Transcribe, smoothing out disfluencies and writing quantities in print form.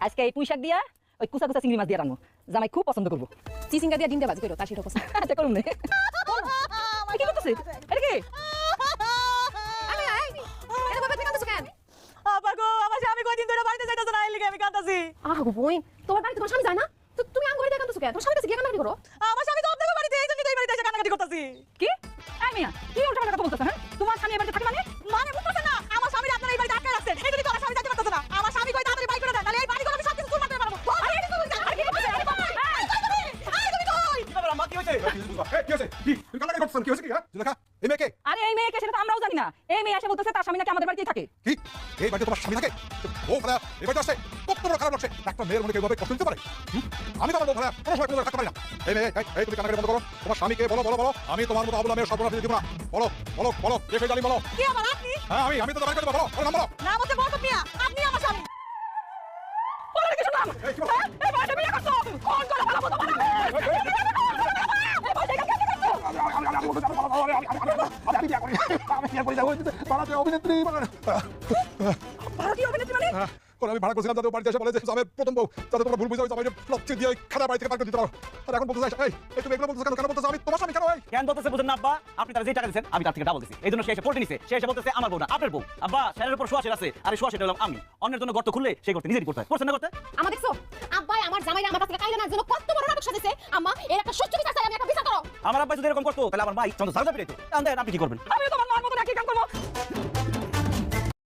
আজকে এই পুঁই শাক দিয়া ওই কুচা কুচা চিংড়ি মাছ দিয়ে রান্না জামাই খুব পছন্দ করবো। চিচিঙ্গা দিয়ে ডিম দিয়ে বাজি করো তার সেটা পছন্দ। আচ্ছা করুন না। কি করতেছে এটা কি? আমি আই এটা বাবা তুই কাঁদছ কেন? আপা গো আমার স্বামী কয়দিন ধরে বাড়িতে যাইতেছে না, এই লিগে আমি কাঁদতাছি। আহ গো বোন তোমার বাড়িতে তোমার স্বামী যায় না? তো তুমি আম ঘরে দিয়ে কাঁদছ কেন? তোমার স্বামী কাছে গিয়ে কান্নাকাটি করো। আমার স্বামী তো আপনাদের বাড়িতে, এই জন্যই তো এই বাড়িতে এসে কান্নাকাটি করতেছি। কি এই মিয়া কি উল্টাপাল্টা কথা বলতেছ? হ্যাঁ তোমার স্বামী এই বাড়িতে থাকে মানে বুঝতেছ না? আমার স্বামী আপনারা এই বাড়িতে আটকে রাখছেন, এই জন্যই তো আমার স্বামী যাইতে পারতেছে না। আমার স্বামী কই তাড়াতাড়ি বাইর করে দেন, নাহলে এই বাড়িগুলো আমি সব কিছু চুর মারতে পারবো। আরে কি করতেছ? আরে কি করতেছ? আরে কই? আরে তুমি কই? আম্মা কি হয়েছে? কি হয়েছে? কি তুমি কান্নাকাটি করতেছ? কি হয়েছে কি? হ্যাঁ জুলেখা এই মেয়েকে আরে এই মেয়েকে সেটা তো আমরাও জানি না। এই মেয়ে এসে বলতেছে তার স্বামী নাকি আমাদের বাড়িতেই থাকে। কি এই বাড়িতে তোমার স্বামী থাকে? ও ভাড়া এই বাড়িতে আসছে কত বড় খারাপ লাগছে। একটা মেয়ের মনে কেউ ভাবে কষ্ট দিতে পারে? আমি তো আমার বউ ভাড়া কোনো সময় কোনো থাকতে পারি না। এই মেয়ে এই তুমি কান্নাকাটি বন্ধ করো। তোমার স্বামীকে বলো বলো বলো আমি তোমার মতো আবলা মেয়ের সর্বনাশ দিব না। বলো বলো বলো কে সেই জানি বলো। কি আমার আপনি? হ্যাঁ আমি তো বাড়ি করে বলো বলো নাম বলো। না বলতে বলতো মিয়া, আপনি আমার স্বামী। বলো কিছু নাম। এই কি বলো? এই বাড়িতে বিয়ে করছো। কোন করে বলাবো তোমার আমি? এই বাড়িতে কেন করছো? অভিনেত্রী ভারতীয় অভিনেত্রী মানে? আমি ভাড়া করছিলাম যাতে বাড়িতে এসে বলে যে আমি প্রথম বউ, যাতে তোমরা ভুল বুঝে আমি লক্ষ্য দিয়ে খাতা বাড়ি থেকে পার করে দিতে পারো। আর এখন বলতে চাই এই তুমি এগুলো বলতেছো কেন বলতেছো আমি তোমার স্বামী কেন? কেন বলতেছে বুঝেন না আব্বা, আপনি তার যে টাকা দিচ্ছেন আমি তার থেকে ডাবল দিছি, এই জন্য সে এসে পল্টি নিছে। সে এসে বলতেছে আমার বউ না আপনার বউ। আব্বা শেরের উপর শোয়া শের আছে, আর শোয়া সেটা হলাম আমি। অন্যের জন্য গর্ত খুললে সেই গর্তে নিজেরই করতে হয়, করছেন না করতে? আমা দেখছো আব্বাই আমার জামাইরা আমার কাছ থেকে কাইলা না জন্য কত বড় নাটক সাজিয়েছে। আম্মা এর একটা সুষ্ঠু বিচার চাই, আমি একটা বিচার করো। আমার আব্বা যদি এরকম করতো তাহলে আমার মা ইচ্ছা মতো ঝাড়া পিটাইতো। তাহলে আপনি কি করবেন? আমি তোমার